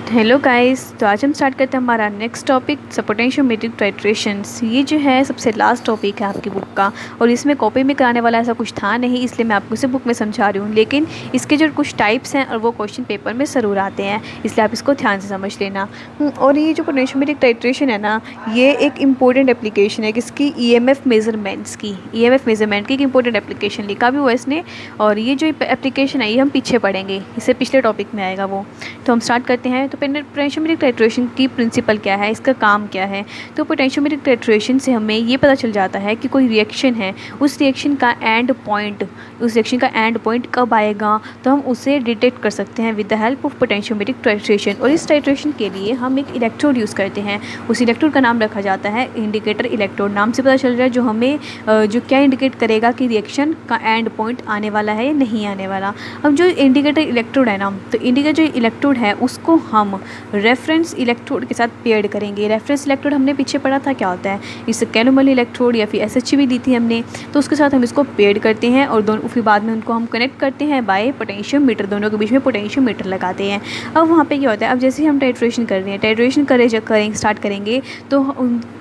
Hello guys, तो आज हम स्टार्ट करते हैं हमारा नेक्स्ट टॉपिक पोटेंशियोमेट्रिक टाइट्रेशंस। ये जो है सबसे लास्ट टॉपिक है आपकी बुक का, और इसमें कॉपी में कराने वाला ऐसा कुछ था नहीं, इसलिए मैं आपको इसे बुक में समझा रही हूँ। लेकिन इसके जो कुछ टाइप्स हैं और वो क्वेश्चन पेपर में ज़रूर आते हैं, इसलिए आप इसको ध्यान से समझ लेना। और ये जो पोटेंशियोमेट्रिक टाइट्रेशन है ना, ये एक इम्पोर्टेंट एप्लीकेशन है किसकी, EMF मेजरमेंट्स की। EMF मेजरमेंट की एक इंपॉर्टेंट एप्लीकेशन लिखा भी हुआ इसने, और ये जो एप्लीकेशन है ये हम पीछे पढ़ेंगे, इससे पिछले टॉपिक में आएगा वो। तो हम स्टार्ट करते हैं। तो पोटेंशियोमेट्रिक टाइट्रेशन की प्रिंसिपल क्या है, इसका काम क्या है। तो पोटेंशियोमेट्रिक टाइट्रेशन से हमें ये पता चल जाता है कि कोई रिएक्शन है, उस रिएक्शन का एंड पॉइंट कब आएगा, तो हम उसे डिटेक्ट कर सकते हैं with the help of potentiometric titration. और इस टाइट्रेशन के लिए हम एक इलेक्ट्रोड यूज़ करते हैं, उस इलेक्ट्रोड का नाम रखा जाता है इंडिकेटर इलेक्ट्रोड। नाम से पता चल रहा है जो हमें जो क्या इंडिकेट करेगा कि रिएक्शन का एंड पॉइंट आने वाला है या नहीं आने वाला। अब जो इंडिकेटर इलेक्ट्रोड है ना, तो इंडिकेटर जो इलेक्ट्रोड है उसको हम रेफरेंस इलेक्ट्रोड के साथ पेयर्ड करेंगे। रेफरेंस इलेक्ट्रोड हमने पीछे पढ़ा था क्या होता है, इस कैलोमल इलेक्ट्रोड या फिर SH भी दी थी हमने, तो उसके साथ हम इसको पेयर्ड करते हैं और दोनों फिर बाद में उनको हम कनेक्ट करते हैं बाय पोटेंशियोमीटर, दोनों के बीच में पोटेंशियोमीटर लगाते हैं। अब वहाँ पे क्या होता है, अब जैसे ही हम टाइट्रेशन कर रहे हैं, टाइट्रेशन करेंगे स्टार्ट करेंगे तो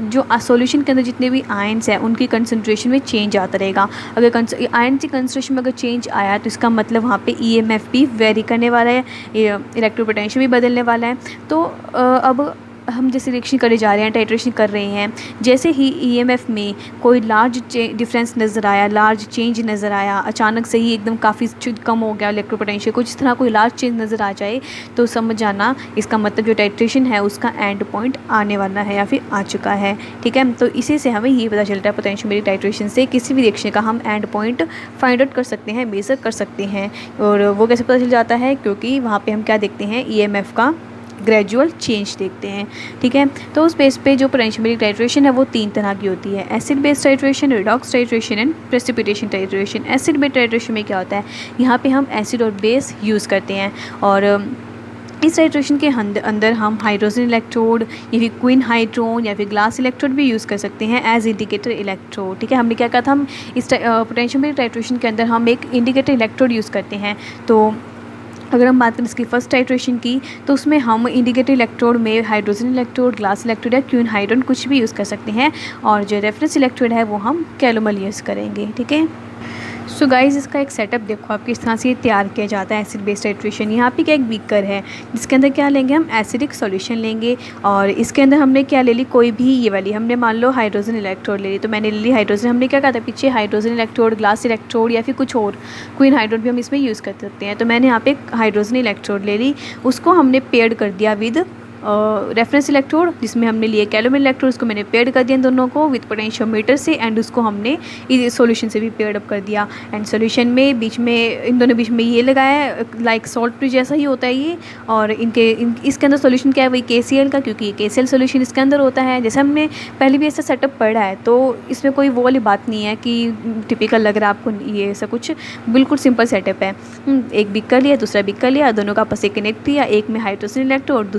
जो सॉल्यूशन के अंदर जितने भी आयंस हैं उनकी कंसनट्रेशन में चेंज आता रहेगा। अगर आयन की कंसनट्रेशन में अगर चेंज आया तो इसका मतलब वहाँ पे EMF भी वेरी करने वाला है, इलेक्ट्रो पोटेंशियल भी बदलने वाला है। तो अब हम जैसे रिएक्शन करे जा रहे हैं, टाइट्रेशन कर रहे हैं, जैसे ही EMF में कोई लार्ज डिफरेंस नज़र आया, लार्ज चेंज नज़र आया, अचानक से ही एकदम काफ़ी कम हो गया इलेक्ट्रो पोटेंशियल, कुछ इस तरह कोई लार्ज चेंज नज़र आ जाए तो समझ जाना इसका मतलब जो टाइट्रेशन है उसका एंड पॉइंट आने वाला है या फिर आ चुका है। ठीक है, तो इसी से हमें ये पता चलता है पोटेंशियोमेट्रिक टाइट्रेशन से किसी भी रिएक्शन का हम एंड पॉइंट फाइंड आउट कर सकते हैं, मेज़र कर सकते हैं। और वो कैसे पता चल जाता है, क्योंकि वहाँ पर हम क्या देखते हैं, EMF का ग्रेजुअल चेंज देखते हैं। ठीक है, तो उस बेस पे जो पोटेंशियोमेट्रिक टाइट्रेशन है वो 3 तरह की होती है, acid based titration, redox titration and precipitation titration. Acid based titration में क्या होता है, यहाँ पे हम एसिड और बेस यूज़ करते हैं, और इस टाइट्रेशन के अंदर हम हाइड्रोजन इलेक्ट्रोड या फिर क्वीन हाइड्रोन या फिर ग्लास इलेक्ट्रोड भी यूज़ कर सकते हैं एज इंडिकेटर इलेक्ट्रोड। ठीक है, हमने क्या कहा था, हम इस पोटेंशियोमेट्रिक टाइट्रेशन के अंदर हम एक इंडिकेटर इलेक्ट्रोड यूज़ करते हैं। तो अगर हम बात करें इसकी फर्स्ट टाइट्रेशन की, तो उसमें हम इंडिकेटर इलेक्ट्रोड में हाइड्रोजन इलेक्ट्रोड, ग्लास इलेक्ट्रोड या क्वीन हाइड्रोन कुछ भी यूज़ कर सकते हैं, और जो रेफरेंस इलेक्ट्रोड है वो हम कैलोमल यूज़ करेंगे। ठीक है, सो गाइस इसका एक सेटअप देखो आप किस तरह से ये तैयार किया जाता है एसिड बेस्ड टाइट्रेशन। यहाँ पे क्या एक बीकर है जिसके अंदर क्या लेंगे, हम एसिडिक सॉल्यूशन लेंगे, और इसके अंदर हमने क्या ले ली, कोई भी ये वाली हमने मान लो हाइड्रोजन इलेक्ट्रोड ले ली, तो मैंने ले ली हाइड्रोजन। हमने क्या कहा था पीछे, हाइड्रोजन इलेक्ट्रोड, ग्लास इलेक्ट्रोड या फिर कुछ और क्वीन हाइड्रोड भी हम इसमें यूज़ कर सकते हैं। तो मैंने यहाँ पे हाइड्रोजन इलेक्ट्रोड ले ली, उसको हमने पेयर्ड कर दिया विद रेफरेंस इलेक्ट्रोड, जिसमें हमने लिए कैलोमल इलेक्ट्रोड, उसको मैंने पेयर्ड कर दिया इन दोनों को विद पोटेंशियोमीटर से, एंड उसको हमने इस सॉल्यूशन से भी पेयर्ड अप कर दिया। एंड सॉल्यूशन में बीच में इन दोनों बीच में ये लगाया, लाइक सॉल्ट ब्रिज जैसा ही होता है ये, और इसके अंदर सॉल्यूशन क्या है, वही KCl का, क्योंकि ये KCl सॉल्यूशन इसके अंदर होता है। जैसे हमने पहले भी ऐसा सेटअप पढ़ा है, तो इसमें कोई वो वाली बात नहीं है कि टिपिकल लग रहा है आपको ये ऐसा कुछ, बिल्कुल सिंपल सेटअप है। एक बीकर लिया, दूसरा बीकर लिया, दोनों का आपस से कनेक्ट किया, एक में हाइड्रोजन इलेक्ट्रोड,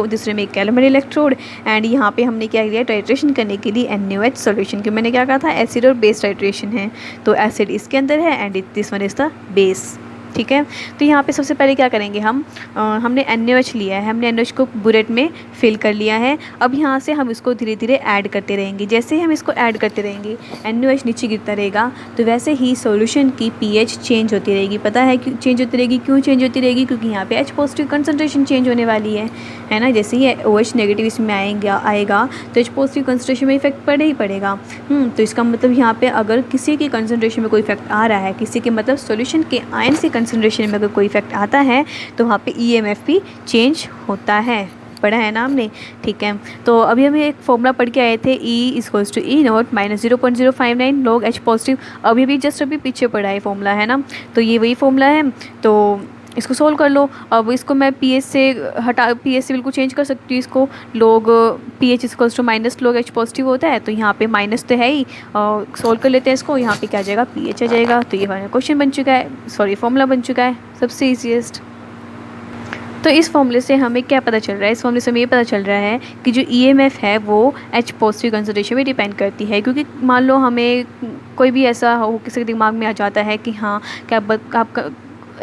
दूसरे में कैलोमल इलेक्ट्रोड, एंड यहाँ पे हमने क्या किया, टाइट्रेशन करने के लिए NaOH सॉल्यूशन की, मैंने क्या कहा था, एसिड और बेस टाइट्रेशन है, तो एसिड इसके अंदर है and this one is the base. ठीक है, तो यहाँ पे सबसे पहले क्या करेंगे हम, हमने NaOH लिया है, हमने NaOH को बुलेट में फिल कर लिया है। अब यहाँ से हम इसको धीरे धीरे ऐड करते रहेंगे, जैसे ही हम इसको ऐड करते रहेंगे NaOH नीचे गिरता रहेगा, तो वैसे ही सॉल्यूशन की pH चेंज होती रहेगी। पता है क्यों चेंज होती रहेगी, क्यों चेंज होती रहेगी, क्योंकि यहाँ पे H पॉजिटिव कंसनट्रेशन चेंज होने वाली है ना। जैसे ही OH नेगेटिव इसमें आएगा तो H पॉजिटिव कंसनट्रेशन में इफेक्ट पड़े ही पड़ेगा। तो इसका मतलब यहाँ पे अगर किसी की कंसनट्रेशन में कोई इफेक्ट आ रहा है, किसी के मतलब सॉल्यूशन के आयन से कंसनट्रेशन में अगर कोई इफेक्ट आता है, तो वहाँ पे EMF भी चेंज होता है, पढ़ा है ना हमने। ठीक है, तो अभी हम एक फॉर्मूला पढ़ के आए थे, E=E0 -0.059 log H पॉजिटिव। अभी पीछे पढ़ा है फॉर्मूला, है ना, तो ये वही फॉर्मूला है, तो इसको सोल्व कर लो। अब इसको मैं pH से बिल्कुल चेंज कर सकती हूँ इसको, log pH minus log H positive होता है, तो यहाँ पे माइनस तो है ही, सोल्व कर लेते हैं इसको, यहाँ पे क्या आ जाएगा, pH आ जाएगा। तो ये हमारा क्वेश्चन बन चुका है, सॉरी फॉर्मूला बन चुका है, सबसे ईजीएस्ट। तो इस फॉर्मूले से हमें क्या पता चल रहा है, इस फॉर्मूले से हमें ये पता चल रहा है कि जो EMF है वो H पॉजिटिव कंसनट्रेशन में डिपेंड करती है। क्योंकि मान लो हमें कोई भी ऐसा हो, किसी के दिमाग में आ जाता है कि हाँ क्या आपका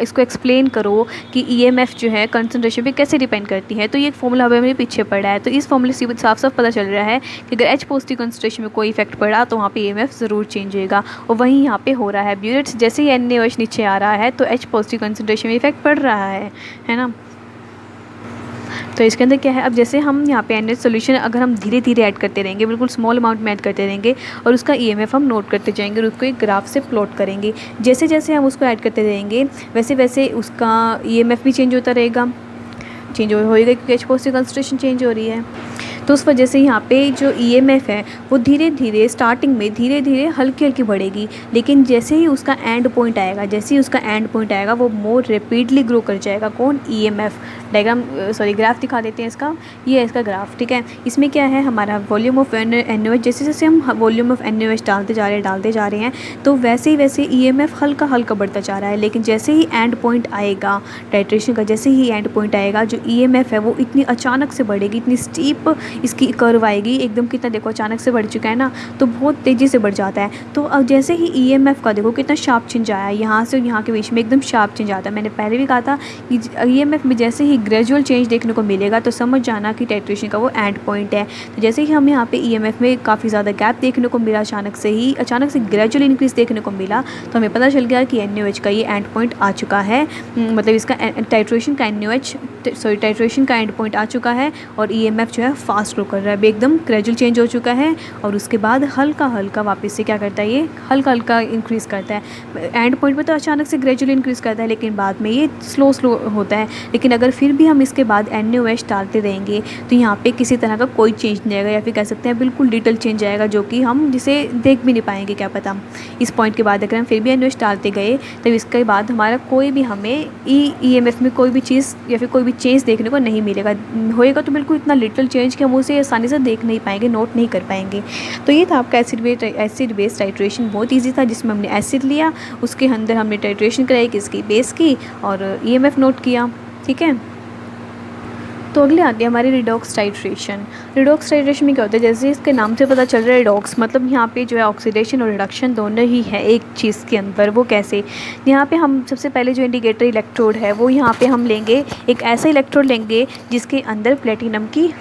इसको एक्सप्लेन करो कि EMF जो है कंसंट्रेशन पे कैसे डिपेंड करती है। तो ये एक फॉर्मूला हमें मेरे पीछे पड़ा है, तो इस फॉर्मूले से साफ साफ पता चल रहा है कि अगर H पॉजिटिव कंसंट्रेशन में कोई इफेक्ट पड़ा तो वहाँ पे EMF ज़रूर चेंज होएगा, और वहीं यहाँ पे हो रहा है ब्यूरेट्स। जैसे ही NaOH नीचे आ रहा है तो H पॉजिटिव कंसंट्रेशन में इफेक्ट पड़ रहा है ना। तो इसके अंदर क्या है, अब जैसे हम यहाँ पे NaOH सोल्यूशन अगर हम धीरे धीरे ऐड करते रहेंगे, बिल्कुल स्मॉल अमाउंट में ऐड करते रहेंगे, और उसका EMF हम नोट करते जाएंगे और उसको एक ग्राफ से प्लॉट करेंगे। जैसे जैसे हम उसको ऐड करते रहेंगे वैसे वैसे उसका EMF भी चेंज होता रहेगा, चेंज होएगा क्योंकि H पॉजिटिव कंसंट्रेशन चेंज हो रही है। तो उस वजह से यहाँ पे जो EMF है वो धीरे धीरे स्टार्टिंग में धीरे धीरे हल्की हल्की बढ़ेगी, लेकिन जैसे ही उसका एंड पॉइंट आएगा, जैसे ही उसका एंड पॉइंट आएगा वो मोर रैपिडली ग्रो कर जाएगा। कौन? EMF। डायग्राम ग्राफ दिखा देते हैं इसका, ये है इसका ग्राफ, ठीक है। इसमें क्या है, हमारा वॉल्यूम ऑफ NaOH, जैसे जैसे हम वॉल्यूम ऑफ NaOH डालते जा रहे हैं तो वैसे ही वैसे EMF हल्का हल्का बढ़ता जा रहा है, लेकिन जैसे ही एंड पॉइंट आएगा टाइट्रेशन का, जैसे ही एंड पॉइंट आएगा जो EMF है वो इतनी अचानक से बढ़ेगी, इतनी स्टीप इसकी कर्व आएगी एकदम। कितना देखो अचानक से बढ़ चुका है ना, तो बहुत तेज़ी से बढ़ जाता है। तो अब जैसे ही EMF का देखो कितना शार्प चेंज आया, यहाँ से यहाँ के बीच में एकदम शार्प चेंज आता है। मैंने पहले भी कहा था कि EMF में जैसे ही ग्रेजुअल चेंज देखने को मिलेगा तो समझ जाना कि टाइट्रेशन का वो एंड पॉइंट है। तो जैसे ही हम यहाँ पे EMF में काफ़ी ज़्यादा गैप देखने को मिला, अचानक से ग्रेजुअल इंक्रीज देखने को मिला, तो हमें पता चल गया कि NaOH का ये एंड पॉइंट आ चुका है, मतलब इसका टाइट्रेशन का एंड पॉइंट आ चुका है, और EMF जो है फास्ट ग्रो कर रहा है, एकदम ग्रेजुअल चेंज हो चुका है। और उसके बाद हल्का हल्का वापस से क्या करता है, ये हल्का हल्का इंक्रीज़ करता है। एंड पॉइंट पे तो अचानक से ग्रेजुअल इंक्रीज़ करता है, लेकिन बाद में ये स्लो होता है। लेकिन अगर फिर भी हम इसके बाद NaOH डालते रहेंगे तो यहाँ पे किसी तरह का कोई चेंज नहीं आएगा, या फिर कह सकते हैं बिल्कुल लिटिल चेंज आएगा, जो कि हम जिसे देख भी नहीं पाएंगे, क्या पता। इस पॉइंट के बाद अगर हम फिर भी NaOH डालते गए तो इसके बाद हमारा कोई भी हमें EMF में कोई भी चीज़ या फिर कोई भी चेंज देखने को नहीं मिलेगा। होएगा तो बिल्कुल इतना लिटिल चेंज कि हम उसे आसानी से देख नहीं पाएंगे, नोट नहीं कर पाएंगे। तो ये था आपका एसिड बेस टाइट्रेशन। बहुत ईजी था, जिसमें हमने एसिड लिया, उसके अंदर हमने टाइट्रेशन कराई किसकी, बेस की, और EMF नोट किया, ठीक है। तो अगले आती है हमारी रिडॉक्स टाइट्रेशन। रिडॉक्स टाइट्रेशन में क्या होता है, जैसे इसके नाम से पता चल रहा है रिडॉक्स, मतलब यहाँ पे जो है ऑक्सीडेशन और रिडक्शन दोनों ही है एक चीज़ के अंदर। वो कैसे, यहाँ पे हम सबसे पहले जो इंडिकेटर इलेक्ट्रोड है वो यहाँ पे हम लेंगे, एक ऐसा इलेक्ट्रोड लेंगे जिसके अंदर प्लेटिनम की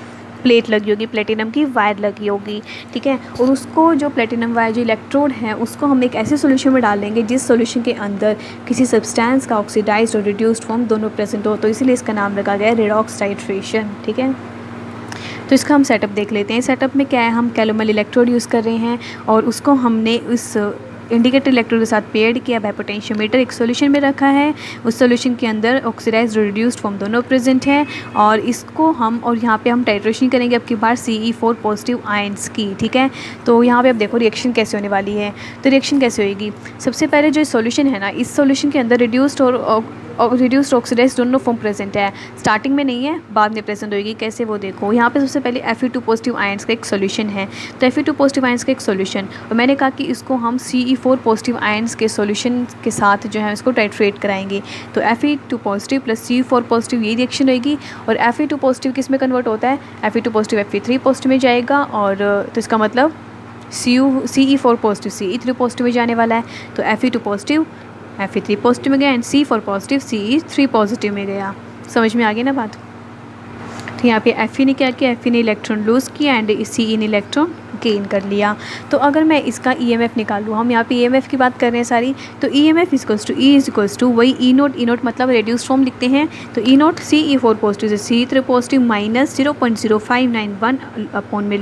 प्लेट लगी होगी, प्लेटिनम की वायर लगी होगी, ठीक है। और उसको जो प्लेटिनम वायर जो इलेक्ट्रोड है उसको हम एक ऐसे सॉल्यूशन में डालेंगे जिस सॉल्यूशन के अंदर किसी सब्सटेंस का ऑक्सीडाइज्ड और रिड्यूस्ड फॉर्म दोनों प्रेजेंट हो, तो इसीलिए इसका नाम रखा गया रिडॉक्स टाइट्रेशन, ठीक है। तो इसका हम सेटअप देख लेते हैं। सेटअप में क्या है, हम कैलोमल इलेक्ट्रोड यूज़ कर रहे हैं और उसको हमने उस इंडिकेटर इलेक्ट्रोड के साथ पेयर्ड किया बाय पोटेंशियोमीटर, एक सॉल्यूशन में रखा है। उस सॉल्यूशन के अंदर ऑक्सीडाइज्ड और रिड्यूस्ड फॉर्म दोनों प्रेजेंट हैं, और इसको हम और यहाँ पे हम टाइट्रेशन करेंगे अब की बार CE4 पॉजिटिव आयंस की, ठीक है। तो यहाँ पे अब देखो रिएक्शन कैसे होने वाली है। तो रिएक्शन कैसे होएगी, सबसे पहले जो सॉल्यूशन है ना, इस सॉल्यूशन के अंदर रिड्यूस्ड और रिड्यूस्ड ऑक्सीडाइज्ड दोनों फॉर्म प्रेजेंट है। स्टार्टिंग में नहीं है, बाद में प्रेजेंट होएगी। कैसे, वो देखो। यहाँ पे सबसे पहले Fe2 पॉजिटिव आयंस का एक सॉल्यूशन है, तो Fe2 पॉजिटिव आयंस का एक सॉल्यूशन, और मैंने कहा कि इसको हम CE4 पॉजिटिव आयंस के सॉल्यूशन के साथ जो है इसको टाइट्रेट कराएंगे। तो Fe2 positive plus CE4 positive ये रिएक्शन होएगी, और Fe2 पॉजिटिव किस में कन्वर्ट होता है, Fe2 पॉजिटिव Fe3 पॉजिटिव में जाएगा, और तो इसका मतलब CE4 पॉजिटिव CE3 पॉजिटिव में जाने वाला है। तो Fe2 पॉजिटिव Fe3 पॉजिटिव में गया, and C4 positive CE3 positive में गया। समझ में आ गई ना बात। तो यहाँ पे Fe ने क्या किया, Fe ने इलेक्ट्रॉन लूज़ किया एंड CE ने इलेक्ट्रॉन गेन कर लिया। तो अगर मैं इसका EMF निकालूँ, हम यहाँ पे EMF की बात कर रहे हैं सारी, तो EMF इज वही E0 मतलब रेड्यूस फॉर्म लिखते हैं। तो E0 CE4 पॉजिटिव से CE3 पॉजिटिव माइनस 0.0591 अपॉन में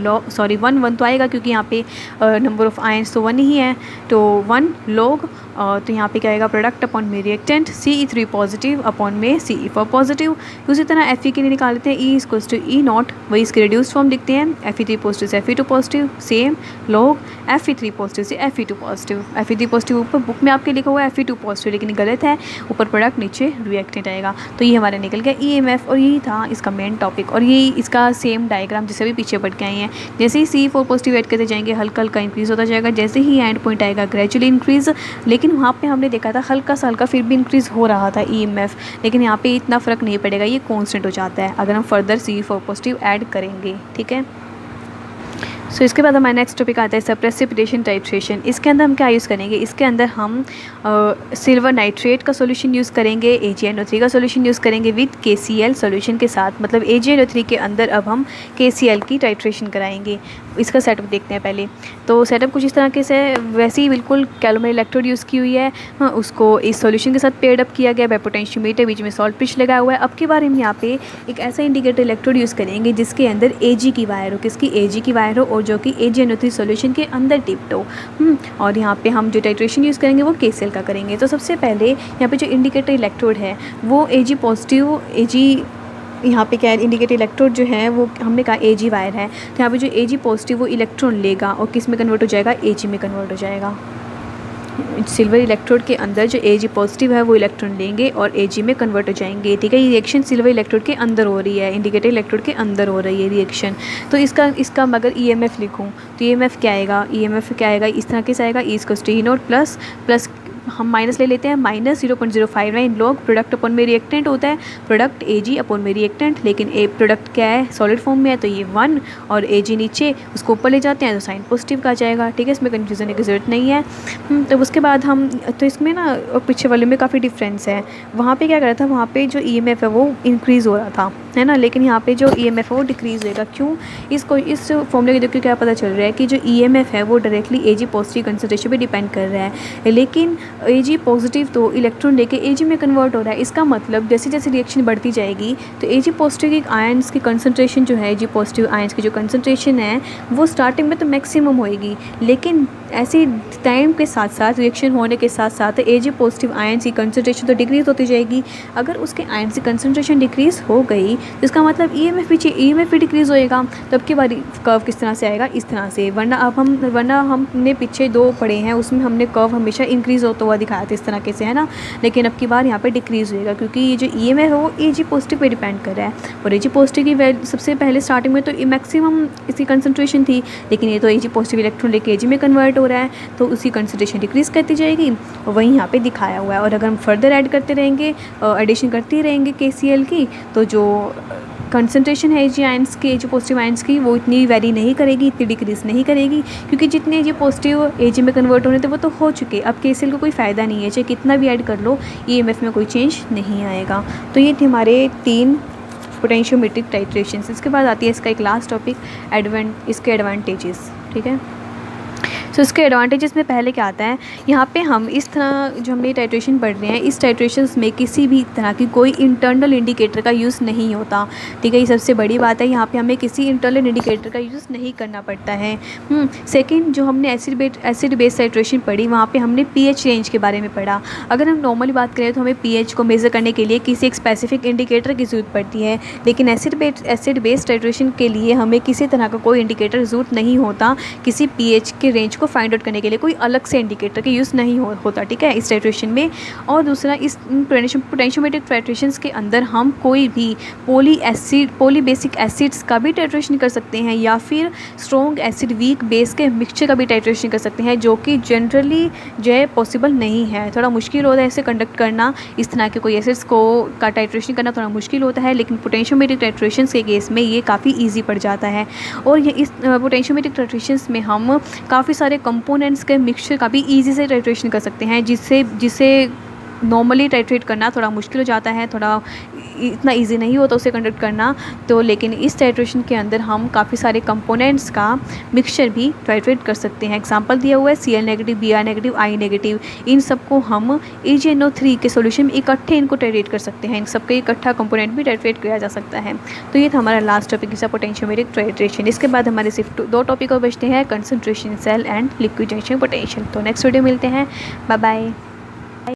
वन तो आएगा क्योंकि यहाँ पे नंबर ऑफ आयंस तो 1 ही है, तो 1 log, तो यहाँ पे क्या आएगा, प्रोडक्ट अपॉन में रिएक्टेंट CE3 पॉजिटिव अपॉन में CE4 पॉजिटिव। उसी तरह Fe के लिए निकाल लेते हैं, E=E0, वही इसके रिड्यूस फॉर्म लिखते हैं। Fe3 पॉजिटिव से Fe2 positive, same log Fe3 positive से Fe2 पॉजिटिव। Fe3 पॉजिटिव ऊपर बुक में आपके लिखा हुआ है Fe2 पॉजिटिव, लेकिन गलत है, ऊपर प्रोडक्ट नीचे रिएक्टेंट आएगा। तो ये हमारा निकल गया EMF, और यही था इसका मेन टॉपिक, और यही इसका सेम डायग्राम जिसे भी पीछे बढ़ के आए हैं। जैसे ही CE4 पॉजिटिव ऐड करते जाएंगे हल्का हल्का इंक्रीज़ होता जाएगा, जैसे ही एंड पॉइंट आएगा ग्रेजुअली इंक्रीज़, लेकिन वहाँ पे हमने देखा था हल्का सा हल्का फिर भी इंक्रीज़ हो रहा था EMF, लेकिन यहाँ पे इतना फ़र्क नहीं पड़ेगा, ये कांस्टेंट हो जाता है अगर हम फर्दर CE4 पॉजिटिव ऐड करेंगे, ठीक है। सो इसके बाद हमारा नेक्स्ट टॉपिक आता है सप्रेसिपिटेशन टाइट्रेशन। इसके अंदर हम क्या यूज़ करेंगे, इसके अंदर हम सिल्वर नाइट्रेट का सॉल्यूशन यूज़ करेंगे, AgNO3 का सॉल्यूशन यूज़ करेंगे विद KCl सॉल्यूशन के साथ। मतलब AgNO3 के अंदर अब हम KCl की टाइट्रेशन कराएंगे। इसका सेटअप देखते हैं पहले। तो सेटअप कुछ इस तरह से, वैसे ही बिल्कुल कैलोमेर इलेक्ट्रोड यूज़ की हुई है, उसको इस सॉल्यूशन के साथ पेयर्ड अप किया गया बाय पोटेंशियोमीटर, बीच में सॉल्ट पिच लगा हुआ है। अब के बारे में यहाँ पे एक ऐसा इंडिकेटर इलेक्ट्रोड यूज़ करेंगे जिसके अंदर Ag की वायर हो, किसकी Ag की वायर हो, और जो कि AgNO3 सॉल्यूशन के अंदर टिप्ड हो। और यहाँ पे हम जो टाइट्रेशन यूज़ करेंगे वो KCl का करेंगे। तो सबसे पहले यहाँ पे जो इंडिकेटर इलेक्ट्रोड है वो Ag पॉजिटिव, Ag यहाँ पे क्या है, इंडिकेटर इलेक्ट्रोड जो है वो हमने कहा Ag वायर है, तो यहाँ पे जो Ag पॉजिटिव वो इलेक्ट्रॉन लेगा और किस में कन्वर्ट हो जाएगा, Ag में कन्वर्ट हो जाएगा। सिल्वर इलेक्ट्रोड के अंदर जो Ag पॉजिटिव है वो इलेक्ट्रॉन लेंगे और Ag में कन्वर्ट हो जाएंगे। ठीक है, ये रिएक्शन सिल्वर इलेक्ट्रोड के अंदर हो रही है, इंडिकेटर इलेक्ट्रोड के अंदर हो रही है रिएक्शन। तो इसका अगर EMF लिखूँ तो EMF क्या आएगा, EMF क्या आएगा, इस तरह के से आएगा, E=E0 प्लस हम माइनस ले लेते हैं, -0.059 लॉग प्रोडक्ट अपॉन में रिएक्टेंट होता है, प्रोडक्ट Ag अपॉन में रिएक्टेंट, लेकिन ए प्रोडक्ट क्या है, सॉलिड फॉर्म में है, तो ये 1 और Ag नीचे उसको ऊपर ले जाते हैं तो साइन पॉजिटिव का आ जाएगा। ठीक है, इसमें कन्फ्यूज़न की ज़रूरत नहीं है। तो उसके बाद हम, तो इसमें ना और पीछे वाले में काफ़ी डिफरेंस है। वहाँ पे क्या कर रहा था, वहाँ पे जो EMF है वो इंक्रीज़ हो रहा था, है ना, लेकिन यहाँ पे जो EMF है वो डिक्रीज़ होएगा। क्यों, इस फॉर्मूले के देख के क्या पता चल रहा है कि जो EMF है वो डायरेक्टली Ag पॉजिटिव कंसंट्रेशन पे डिपेंड कर रहा है, लेकिन Ag पॉजिटिव तो इलेक्ट्रॉन लेके Ag में कन्वर्ट हो रहा है। इसका मतलब जैसे जैसे रिएक्शन बढ़ती जाएगी तो Ag पॉजिटिव की आयंस की कंसंट्रेशन जो है, Ag पॉजिटिव आयंस की जो कंसंट्रेशन है वो स्टार्टिंग में तो मैक्सिमम होएगी, लेकिन ऐसे टाइम के साथ साथ, रिएक्शन होने के साथ साथ Ag पॉजिटिव आयंस की कंसंट्रेशन तो डिक्रीज़ होती जाएगी। अगर उसके आयंस की कंसंट्रेशन डिक्रीज़ हो गई तो इसका मतलब EMF भी डिक्रीज़ होएगा। तो अब की बारी कर्व किस तरह से आएगा, इस तरह से, वरना हमने पीछे 2 पढ़े हैं उसमें हमने कर्व हमेशा इंक्रीज़ होता हुआ दिखाया था इस तरह के से, है ना, लेकिन अब की बार यहाँ पे डिक्रीज़ होएगा क्योंकि ये जो EMF है वो Ag पॉजिटिव पे डिपेंड कर रहा है। और Ag पॉजिटिव की वैल्यू सबसे पहले स्टार्टिंग में तो मैक्सिमम इसकी कंसंट्रेशन थी, लेकिन ये तो Ag पॉजिटिव इलेक्ट्रॉन लेके Ag में कन्वर्ट हो रहा है, तो उसकी कंसंट्रेशन डिक्रीज़ करती जाएगी और वहीं यहाँ पे दिखाया हुआ है। और अगर हम फर्दर ऐड करते रहेंगे, एडिशन करते रहेंगे KCl की, तो जो कंसंट्रेशन है Ag आयंस की, Ag पॉजिटिव आयंस की, वो इतनी वेरी नहीं करेगी, इतनी डिक्रीज़ नहीं करेगी, क्योंकि जितने Ag पॉजिटिव Ag में कन्वर्ट होने थे वो तो हो चुके। अब KCl को कोई फ़ायदा नहीं है, चाहे कितना भी ऐड कर लो EMF में कोई चेंज नहीं आएगा। तो ये थे हमारे 3 पोटेंशियोमेट्रिक टाइट्रेशंस। इसके बाद आती है इसका एक लास्ट टॉपिक, इसके एडवांटेजेस। ठीक है, सो इसके एडवांटेजेस में पहले क्या आता है, यहाँ पे हम इस तरह जो हमने टाइट्रेशन पढ़ रहे हैं, इस टाइट्रेशंस में किसी भी तरह की कोई इंटरनल इंडिकेटर का यूज़ नहीं होता। ठीक है, ये सबसे बड़ी बात है, यहाँ पे हमें किसी इंटरनल इंडिकेटर का यूज़ नहीं करना पड़ता है। सेकंड, जो हमने एसिड बेस टाइट्रेशन पढ़ी, वहाँ पे हमने pH रेंज के बारे में पढ़ा। अगर हम नॉर्मली बात करें तो हमें pH को मेज़र करने के लिए किसी एक स्पेसिफिक इंडिकेटर की ज़रूरत पड़ती है, लेकिन एसिड बेस टाइट्रेशन के लिए हमें किसी तरह का कोई इंडिकेटर ज़रूरत नहीं होता। किसी pH के रेंज को फाइंड आउट करने के लिए कोई अलग से इंडिकेटर का यूज़ नहीं होता। ठीक है, इस टाइट्रेशन में। और दूसरा, इस पोटेंशियोमेट्रिक टाइट्रेशंस के अंदर हम कोई भी पॉलीबेसिक एसिड्स का भी टाइट्रेशन कर सकते हैं, या फिर स्ट्रॉन्ग एसिड वीक बेस के मिक्सचर का भी टाइट्रेशन कर सकते हैं, जो कि जनरली जो है पॉसिबल नहीं है। थोड़ा मुश्किल होता है इसे कंडक्ट करना, इस तरह के कोई एसिड्स का टाइट्रेशन करना थोड़ा मुश्किल होता है, लेकिन पोटेंशियोमेट्रिक टाइट्रेशंस के केस में ये काफ़ी ईजी पड़ जाता है। और ये इस पोटेंशियोमेट्रिक टाइट्रेशंस में हम काफ़ी सारे कंपोनेंट्स के मिक्सचर का भी ईजी से टाइट्रेशन कर सकते हैं, जिसे नॉर्मली टाइट्रेट करना थोड़ा मुश्किल हो जाता है, थोड़ा इतना इजी नहीं होता उसे कंडक्ट करना। तो लेकिन इस टाइट्रेशन के अंदर हम काफ़ी सारे कंपोनेंट्स का मिक्सचर भी टाइट्रेट कर सकते हैं। एग्जांपल दिया हुआ है Cl negative, Br negative, I negative, इन सबको हम AgNO3 के सॉल्यूशन में इकट्ठे इनको टाइट्रेट कर सकते हैं, इन सबके इकट्ठा कंपोनेंट भी टाइट्रेट किया जा सकता है। तो ये था हमारा लास्ट टॉपिक, इसका पोटेंशियोमेट्रिक टाइट्रेशन। इसके बाद हमारे सिर्फ 2 टॉपिक और बचते हैं, concentration cell and liquid junction potential. तो नेक्स्ट वीडियो मिलते हैं, बाय बाय।